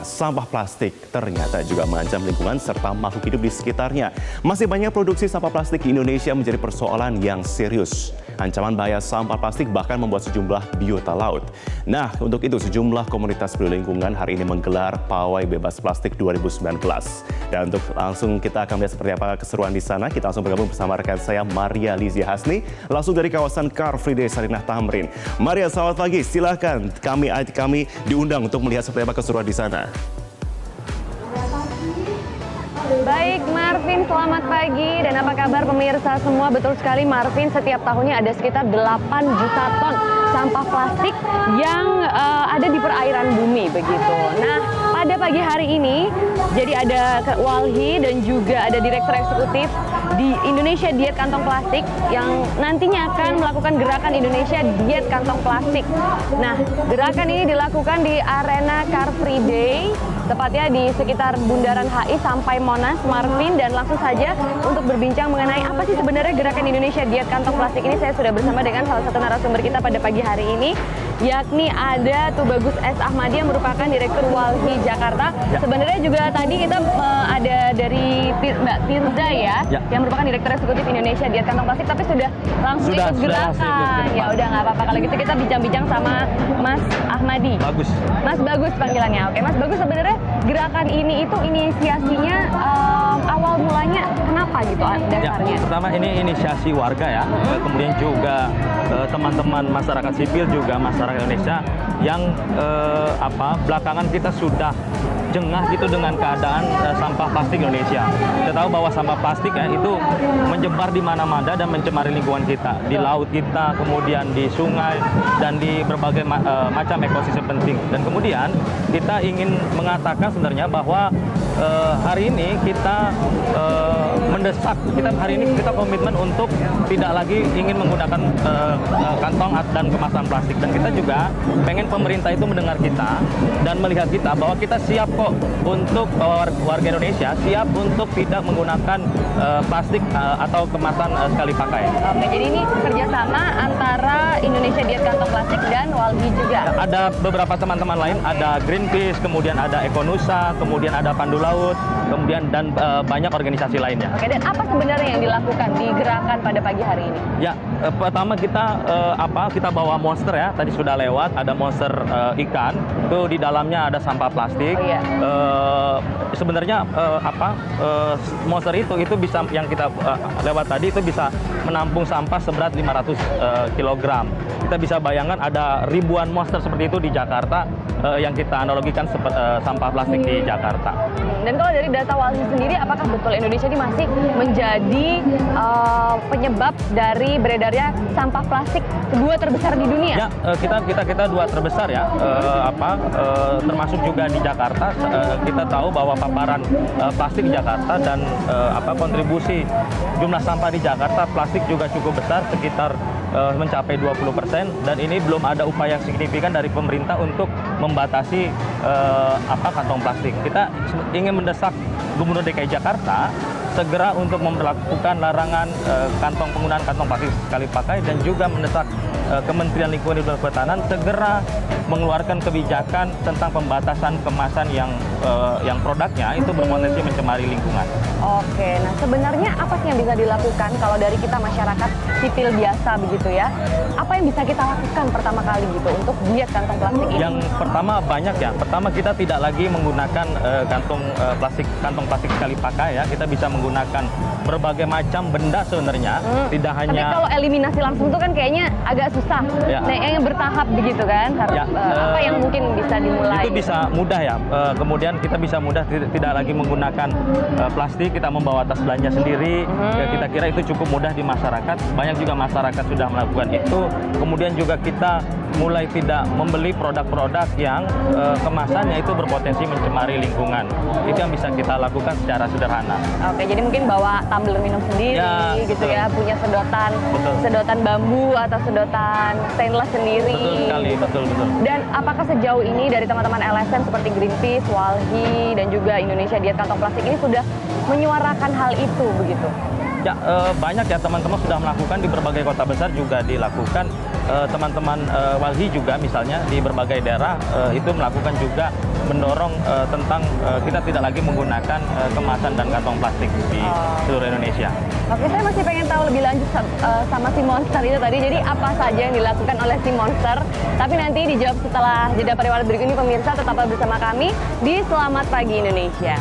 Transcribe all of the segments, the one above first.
sampah plastik ternyata juga mengancam lingkungan serta makhluk hidup di sekitarnya. Masih banyak produksi sampah plastik di Indonesia menjadi persoalan yang serius. Ancaman bahaya sampah plastik bahkan membuat sejumlah biota laut. Nah, untuk itu sejumlah komunitas peduli lingkungan hari ini menggelar Pawai Bebas Plastik 2019. Dan untuk langsung kita akan melihat seperti apa keseruan di sana, kita langsung bergabung bersama rekan saya Maria Lizia Hasni, langsung dari kawasan Car Free Day Sarinah Tamrin. Maria, selamat pagi. Silakan kami diundang untuk melihat seperti apa keseruan di sana. Baik Marvin, selamat pagi. Dan apa kabar pemirsa semua? Betul sekali Marvin, setiap tahunnya ada sekitar 8 juta ton sampah plastik yang ada di perairan bumi begitu. Nah, pada pagi hari ini, jadi ada Walhi dan juga ada Direktur Eksekutif di Indonesia Diet Kantong Plastik yang nantinya akan melakukan gerakan Indonesia Diet Kantong Plastik. Nah, gerakan ini dilakukan di arena Car Free Day, tepatnya di sekitar Bundaran HI sampai Monas, Marvin. Dan langsung saja untuk berbincang mengenai apa sih sebenarnya gerakan Indonesia Diet Kantong Plastik ini, saya sudah bersama dengan salah satu narasumber kita pada pagi hari ini, yakni ada Tubagus S. Ahmadi yang merupakan Direktur Walhi Jakarta. Sebenarnya juga tadi kita ada dari Mbak Firza ya, yang merupakan Direktur Eksekutif Indonesia Diet Kantong Plastik, tapi sudah langsung ikut gerakan. Ya udah nggak apa-apa kalau gitu, kita bincang-bincang sama Mas Ahmadi. Bagus. Mas Bagus panggilannya. Oke, Mas Bagus, sebenarnya gerakan ini itu inisiasinya awal mulanya kenapa gitu dasarnya? Ya, pertama ini inisiasi warga ya, kemudian juga teman-teman masyarakat sipil juga masyarakat Indonesia yang belakangan kita sudah jengah gitu dengan keadaan sampah plastik Indonesia. Kita tahu bahwa sampah plastik ya itu menyebar di mana-mana dan mencemari lingkungan kita, di laut kita, kemudian di sungai dan di berbagai macam ekosistem penting. Dan kemudian kita ingin mengatakan sebenarnya bahwa hari ini kita mendesak, hari ini kita komitmen untuk tidak lagi ingin menggunakan kantong dan kemasan plastik. Dan kita juga pengen pemerintah itu mendengar kita dan melihat kita bahwa kita siap kok untuk warga Indonesia siap untuk tidak menggunakan plastik atau kemasan sekali pakai. Oke, jadi ini kerjasama antara Indonesia Diet Kantong Plastik dan Walhi juga. Ada beberapa teman-teman lain, ada Greenpeace, kemudian ada Ekonusa, kemudian ada Pandu Laut, kemudian dan banyak organisasi lainnya. Oke, dan apa sebenarnya yang dilakukan di gerakan pada pagi hari ini? Ya, pertama kita bawa monster ya, tadi sudah lewat, ada monster ikan, itu di dalamnya ada sampah plastik. Oh, iya. Sebenarnya monster itu bisa yang kita lewat tadi itu bisa menampung sampah seberat 500 kg. Kita bisa bayangkan ada ribuan monster seperti itu di Jakarta yang kita analogikan sampah plastik di Jakarta. Dan kalau dari data Walhi sendiri, apakah betul Indonesia ini masih menjadi penyebab dari beredarnya sampah plastik kedua terbesar di dunia? Ya, kita dua terbesar ya, termasuk juga di Jakarta. Kita tahu bahwa paparan plastik di Jakarta dan kontribusi jumlah sampah di Jakarta plastik juga cukup besar, sekitar mencapai 20%, dan ini belum ada upaya signifikan dari pemerintah untuk membatasi kantong plastik. Kita ingin mendesak Gubernur DKI Jakarta segera untuk memperlakukan larangan penggunaan kantong plastik sekali pakai, dan juga mendesak Kementerian Lingkungan Hidup dan Kehutanan segera mengeluarkan kebijakan tentang pembatasan kemasan yang produknya itu berpotensi mencemari lingkungan. Oke, nah sebenarnya apa sih yang bisa dilakukan kalau dari kita masyarakat sipil biasa begitu ya? Apa yang bisa kita lakukan pertama kali gitu untuk diet kantong plastik ini? Yang pertama banyak ya. Pertama, kita tidak lagi menggunakan kantong plastik sekali pakai ya. Kita bisa menggunakan berbagai macam benda sebenarnya. Tidak hanya. Tapi kalau eliminasi langsung itu kan kayaknya agak susah. Ya. Nah, yang bertahap begitu kan? Ya. Apa yang mungkin bisa dimulai? Itu bisa mudah ya. Kemudian kita bisa mudah tidak lagi menggunakan plastik. Kita membawa tas belanja sendiri. Ya, kita kira itu cukup mudah di masyarakat. Banyak juga masyarakat sudah melakukan itu. Kemudian juga kita mulai tidak membeli produk-produk yang kemasannya itu berpotensi mencemari lingkungan. Itu yang bisa kita lakukan secara sederhana. Oke, jadi mungkin bawa tumbler minum sendiri ya, gitu betul. Ya, punya sedotan bambu atau sedotan stainless sendiri. Betul sekali, betul. Dan apakah sejauh ini dari teman-teman LSM seperti Greenpeace, Walhi, dan juga Indonesia Diet Kantong Plastik ini sudah menyuarakan hal itu begitu? Ya, banyak ya teman-teman sudah melakukan di berbagai kota besar juga dilakukan. Teman-teman Walhi juga misalnya di berbagai daerah itu melakukan juga mendorong tentang kita tidak lagi menggunakan kemasan dan kantong plastik di seluruh Indonesia. Oke, saya masih pengen tahu lebih lanjut sama si Monster itu tadi. Jadi apa saja yang dilakukan oleh si Monster? Tapi nanti dijawab setelah jeda pariwara berikut ini. Pemirsa, tetaplah bersama kami di Selamat Pagi Indonesia.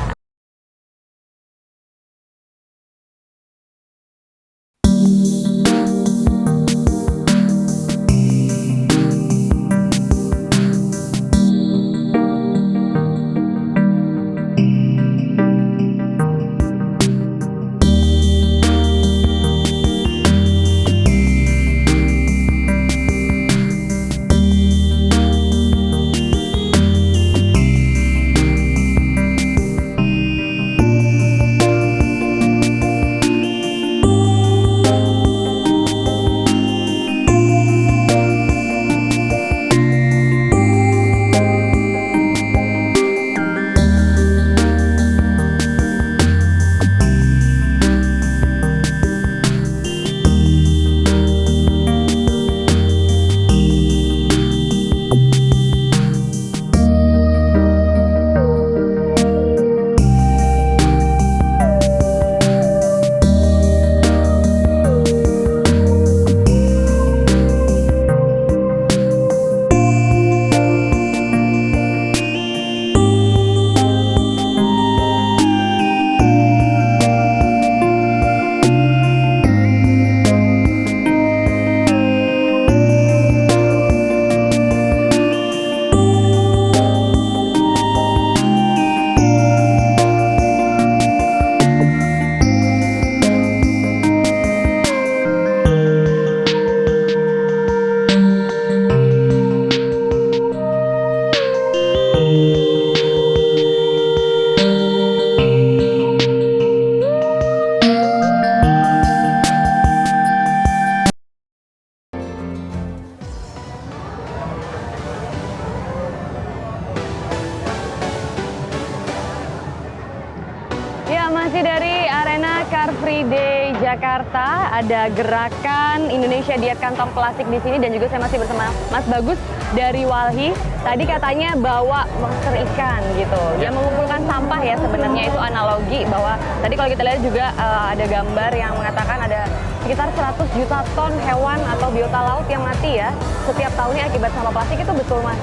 Ya, masih dari Arena Car Free Day Jakarta, ada gerakan Indonesia Diet Kantong Plastik di sini, dan juga saya masih bersama Mas Bagus dari Walhi. Tadi katanya bawa monster ikan gitu, yang mengumpulkan sampah ya, sebenarnya itu analogi bahwa tadi kalau kita lihat juga ada gambar yang mengatakan ada sekitar 100 juta ton hewan atau biota laut yang mati ya setiap tahunnya akibat sampah plastik. Itu betul, Mas?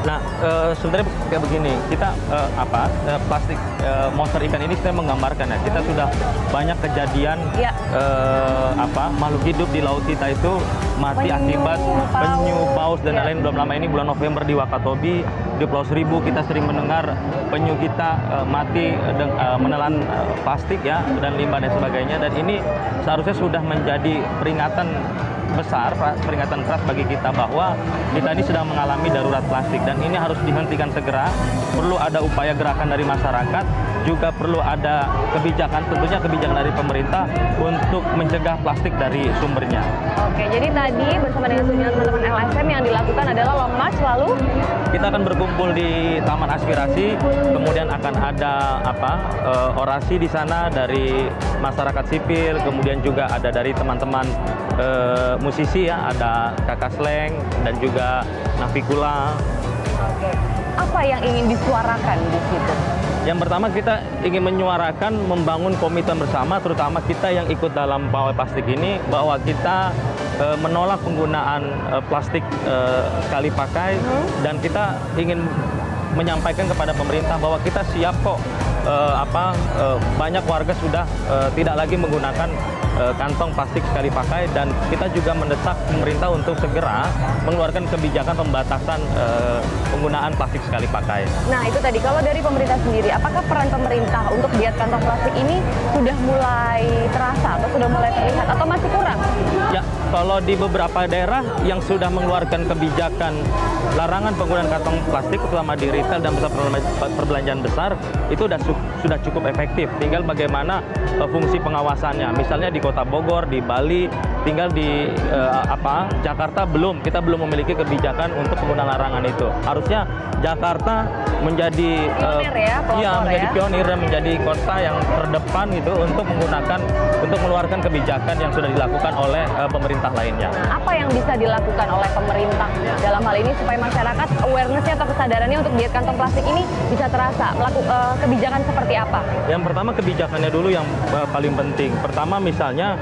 Nah, sebenarnya kayak begini, kita plastik monster ikan ini sebenarnya menggambarkan ya, kita sudah banyak kejadian makhluk hidup di laut kita itu mati akibat penyu, paus dan lain-lain. Belum lama ini bulan November di Wakatobi di Pulau Seribu kita sering mendengar penyu kita mati menelan plastik ya dan limbah dan sebagainya, dan ini seharusnya sudah menjadi peringatan besar, peringatan keras bagi kita bahwa kita ini sedang mengalami darurat plastik dan ini harus dihentikan segera. Perlu ada upaya gerakan dari masyarakat, juga perlu ada kebijakan, tentunya kebijakan dari pemerintah untuk mencegah plastik dari sumbernya. Oke, jadi tadi bersama dengan teman-teman LSM yang dilakukan adalah long march, lalu kita akan berkumpul di Taman Aspirasi, kemudian akan ada orasi di sana dari masyarakat sipil, kemudian juga ada dari teman-teman musisi ya, ada Kakak Sleng dan juga Navikula. Oke. Apa yang ingin disuarakan di situ? Yang pertama, kita ingin menyuarakan membangun komitmen bersama, terutama kita yang ikut dalam pawai plastik ini, bahwa kita menolak penggunaan plastik sekali pakai, dan kita ingin menyampaikan kepada pemerintah bahwa kita siap kok. Banyak warga sudah tidak lagi menggunakan kantong plastik sekali pakai, dan kita juga mendesak pemerintah untuk segera mengeluarkan kebijakan pembatasan penggunaan plastik sekali pakai. Nah, itu tadi kalau dari pemerintah sendiri, apakah peran pemerintah untuk diet kantong plastik ini sudah mulai terasa atau sudah mulai terlihat atau masih kurang? Ya, kalau di beberapa daerah yang sudah mengeluarkan kebijakan larangan penggunaan kantong plastik, terutama di retail dan pusat perbelanjaan besar, itu sudah sudah cukup efektif. Tinggal bagaimana fungsi pengawasannya. Misalnya di Kota Bogor, di Bali, tinggal di Jakarta kita belum memiliki kebijakan untuk penggunaan larangan itu. Harusnya Jakarta menjadi menjadi pionir dan menjadi kota yang terdepan itu untuk mengeluarkan kebijakan yang sudah dilakukan oleh pemerintah lainnya. Nah, apa yang bisa dilakukan oleh pemerintah dalam hal ini supaya masyarakat awareness-nya atau kesadarannya untuk diet kantong plastik ini bisa terasa? Kebijakan seperti apa? Yang pertama, kebijakannya dulu yang paling penting. Pertama misalnya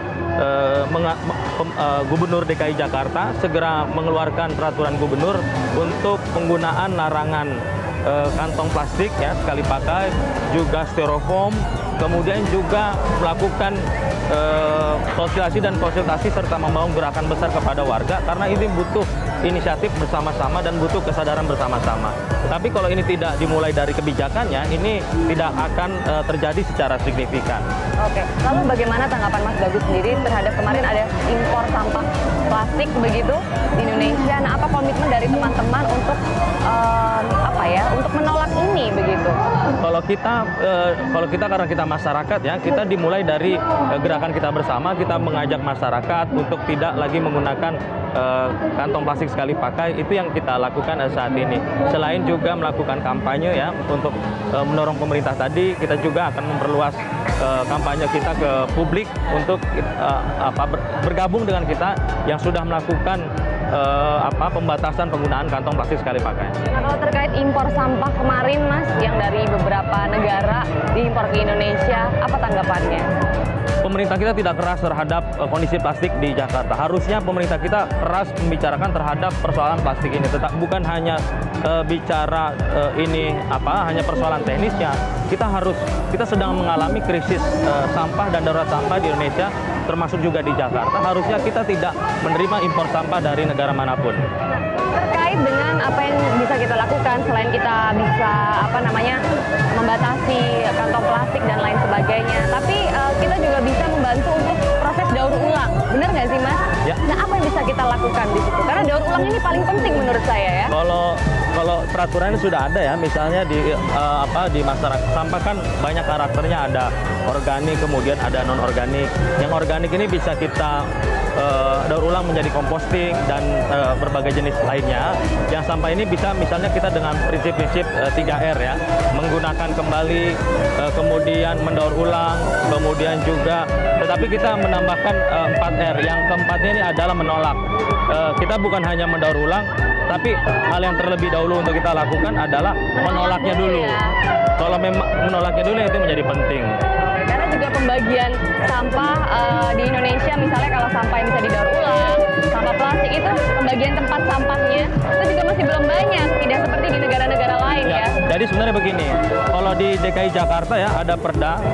Gubernur DKI Jakarta segera mengeluarkan peraturan gubernur untuk penggunaan larangan kantong plastik ya sekali pakai, juga styrofoam, kemudian juga melakukan sosialisasi dan konsultasi serta membangun gerakan besar kepada warga, karena ini butuh inisiatif bersama-sama dan butuh kesadaran bersama-sama. Tapi kalau ini tidak dimulai dari kebijakannya, ini tidak akan terjadi secara signifikan. Oke, lalu bagaimana tanggapan Mas Bagus sendiri terhadap kemarin ada impor sampah plastik begitu di Indonesia? Nah, apa komitmen dari teman-teman untuk untuk menolak ini begitu? Kalau kita karena kita masyarakat ya, kita dimulai dari gerakan kita bersama, kita mengajak masyarakat untuk tidak lagi menggunakan kantong plastik sekali pakai. Itu yang kita lakukan saat ini. Selain juga melakukan kampanye ya untuk mendorong pemerintah tadi, kita juga akan memperluas kampanye kita ke publik untuk bergabung dengan kita yang sudah melakukan pembatasan penggunaan kantong plastik sekali pakai. Nah, kalau terkait impor sampah kemarin Mas yang dari beberapa negara diimpor ke Indonesia, apa tanggapannya? Pemerintah kita tidak keras terhadap kondisi plastik di Jakarta. Harusnya pemerintah kita keras membicarakan terhadap persoalan plastik ini. Bukan hanya bicara hanya persoalan teknisnya. Kita sedang mengalami krisis sampah dan darurat sampah di Indonesia, termasuk juga di Jakarta. Harusnya kita tidak menerima impor sampah dari negara manapun. Terkait dengan apa yang bisa kita lakukan selain kita bisa membatasi kantong plastik dan lain sebagainya, tapi kita juga bisa membantu untuk proses daur ulang. Benar nggak sih Mas? Ya. Nah, apa yang bisa kita lakukan di situ? Karena daur ulang ini paling penting menurut saya ya. Kalau peraturannya sudah ada ya, misalnya di masyarakat sampah kan banyak karakternya, ada organik, kemudian ada non organik. Yang organik ini bisa kita daur ulang menjadi composting dan berbagai jenis lainnya. Yang sampah ini bisa misalnya kita dengan prinsip-prinsip 3R ya, menggunakan kembali, kemudian mendaur ulang, kemudian juga tetapi kita menambahkan 4R. Yang keempatnya ini adalah menolak. Kita bukan hanya mendaur ulang, tapi hal yang terlebih dahulu untuk kita lakukan adalah menolaknya dulu. Kalau memang menolaknya dulu itu menjadi penting. Karena juga pembagian sampah di Indonesia, misalnya kalau sampah yang bisa didaur ulang, sampah plastik itu pembagian tempat sampahnya itu juga masih belum banyak, tidak seperti di negara-negara lain ya. Jadi sebenarnya begini, kalau di DKI Jakarta ya ada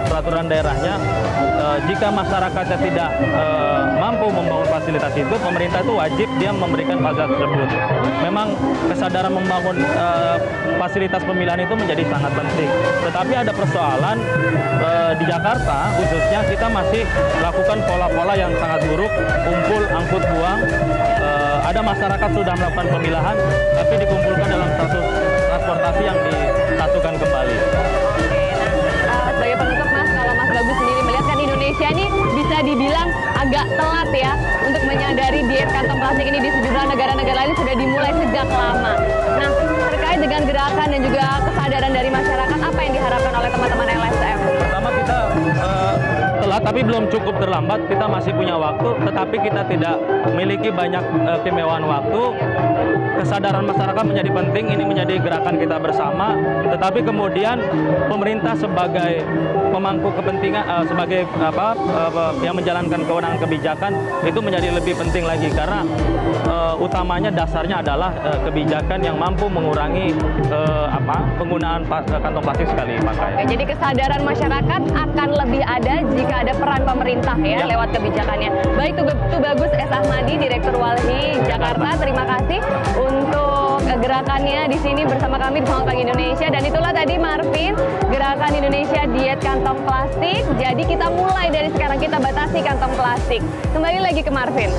peraturan daerahnya, jika masyarakatnya tidak mampu membangun fasilitas itu, pemerintah itu wajib dia memberikan fasilitas tersebut. Memang kesadaran membangun fasilitas pemilihan itu menjadi sangat penting. Tetapi ada persoalan di Jakarta khususnya, kita masih melakukan pola-pola yang sangat buruk, kumpul, angkut, buang. Ada masyarakat sudah melakukan pemilahan, tapi dikumpulkan dalam satu transportasi yang disatukan kembali. Sebagai penutup Mas, kalau Mas Bagus sendiri melihat kan Indonesia ini bisa dibilang agak telat ya untuk menyadari diet kantong plastik ini. Di sejumlah negara-negara lain sudah dimulai sejak lama. Nah, terkait dengan gerakan dan juga kesadaran dari masyarakat, apa yang diharapkan oleh teman-teman LSM? Pertama, kita telat tapi belum cukup terlambat. Kita masih punya waktu, tetapi kita tidak memiliki banyak kemewahan waktu. Kesadaran masyarakat menjadi penting, ini menjadi gerakan kita bersama. Tetapi kemudian pemerintah sebagai pemangku kepentingan, sebagai yang menjalankan kewenangan kebijakan itu menjadi lebih penting lagi, karena utamanya dasarnya adalah kebijakan yang mampu mengurangi penggunaan kantong plastik sekali pakai. Oke, jadi kesadaran masyarakat akan lebih ada jika ada peran pemerintah ya lewat kebijakannya. Baik, Tubagus S. Ahmadi, Direktur Walhi Jakarta, terima kasih untuk gerakannya di sini bersama kami di Selamat Pagi Indonesia. Dan itulah tadi Marvin, gerakan Indonesia diet kantong plastik. Jadi kita mulai dari sekarang, kita batasi kantong plastik. Kembali lagi ke Marvin.